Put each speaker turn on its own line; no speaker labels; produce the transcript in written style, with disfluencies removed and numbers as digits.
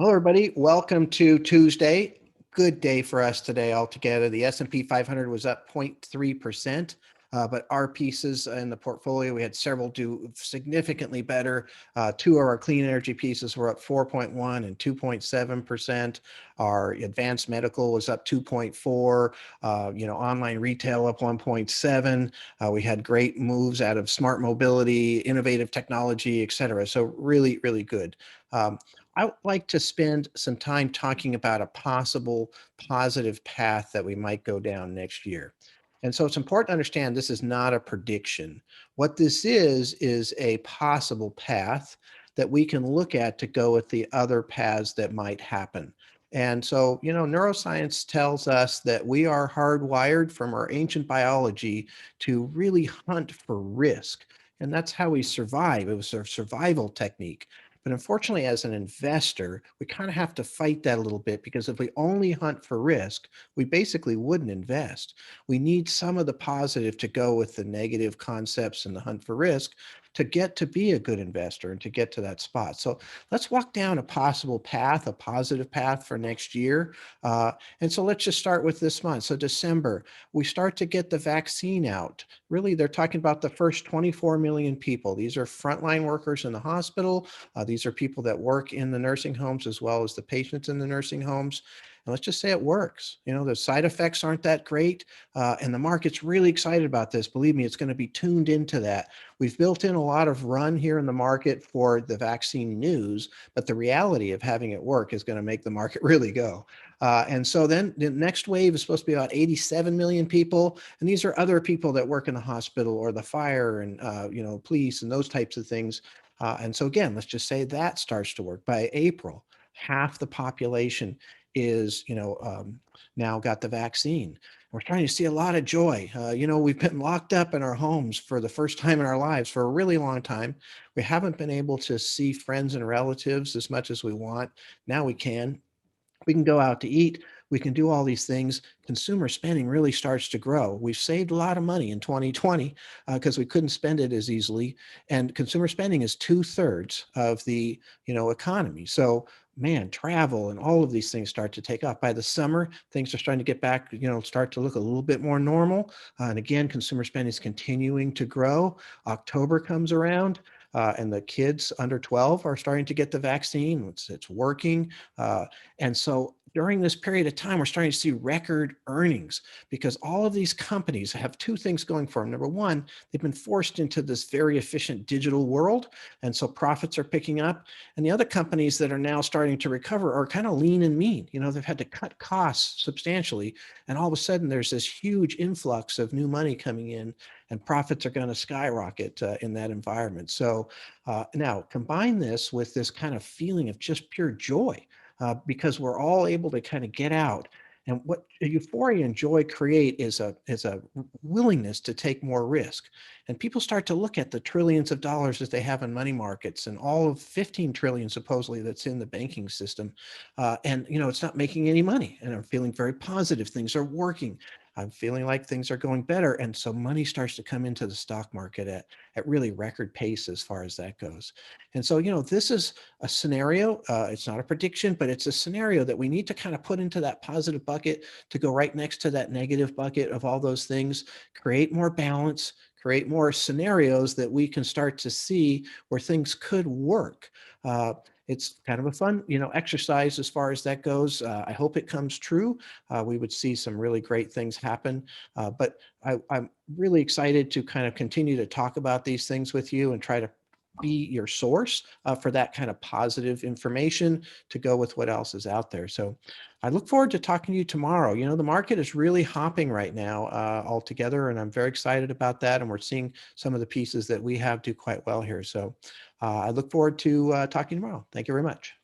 Hello, everybody. Welcome to Tuesday. Good day for us today altogether. The S&P 500 was up 0.3%, but our pieces in the portfolio, we had several do significantly better. Two of our clean energy pieces were up 4.1 and 2.7%. Our advanced medical was up 2.4. Online retail up 1.7. We had great moves out of smart mobility, innovative technology, et cetera. So really, really good. I would like to spend some time talking about a possible positive path that we might go down next year. And so it's important to understand this is not a prediction. What this is a possible path that we can look at to go with the other paths that might happen. And so, neuroscience tells us that we are hardwired from our ancient biology to really hunt for risk. And that's how we survive. It was a survival technique. But unfortunately, as an investor, we kind of have to fight that a little bit because if we only hunt for risk, we basically wouldn't invest. We need some of the positive to go with the negative concepts and the hunt for risk to get to be a good investor and to get to that spot. So let's walk down a possible path, a positive path for next year. And so let's just start with this month. So December, we start to get the vaccine out. Really, they're talking about the first 24 million people. These are frontline workers in the hospital. These are people that work in the nursing homes as well as the patients in the nursing homes. And let's just say it works. The side effects aren't that great. And the market's really excited about this. Believe me, it's going to be tuned into that. We've built in a lot of run here in the market for the vaccine news, but the reality of having it work is going to make the market really go. And so then the next wave is supposed to be about 87 million people. And these are other people that work in the hospital or the fire and, police and those types of things. And so again, let's just say that starts to work. By April, half the population is, now got the vaccine. We're starting to see a lot of joy. We've been locked up in our homes for the first time in our lives for a really long time. We haven't been able to see friends and relatives as much as we want. Now we can. We can go out to eat. We can do all these things. Consumer spending really starts to grow. We've saved a lot of money in 2020 because we couldn't spend it as easily. And consumer spending is 2/3 of the economy. So man, travel and all of these things start to take off. By the summer, things are starting to get back, start to look a little bit more normal. And again, consumer spending is continuing to grow. October comes around. And the kids under 12 are starting to get the vaccine. It's working. And so during this period of time, we're starting to see record earnings because all of these companies have two things going for them. Number one, they've been forced into this very efficient digital world. And so profits are picking up. And the other companies that are now starting to recover are kind of lean and mean. They've had to cut costs substantially. And all of a sudden, there's this huge influx of new money coming in and profits are going to skyrocket in that environment. So now combine this with this kind of feeling of just pure joy. Because we're all able to kind of get out. And what euphoria and joy create is a willingness to take more risk. And people start to look at the trillions of dollars that they have in money markets and all of 15 trillion supposedly that's in the banking system. And it's not making any money. And I'm feeling very positive. Things are working. I'm feeling like things are going better. And so money starts to come into the stock market at really record pace as far as that goes. And so, this is a scenario. It's not a prediction, but it's a scenario that we need to kind of put into that positive bucket to go right next to that negative bucket of all those things, create more balance, create more scenarios that we can start to see where things could work. It's kind of a fun, exercise as far as that goes. I hope it comes true. We would see some really great things happen. But I'm really excited to kind of continue to talk about these things with you and try to be your source for that kind of positive information to go with what else is out there. So I look forward to talking to you tomorrow. The market is really hopping right now altogether, and I'm very excited about that. And we're seeing some of the pieces that we have do quite well here. So I look forward to talking tomorrow. Thank you very much.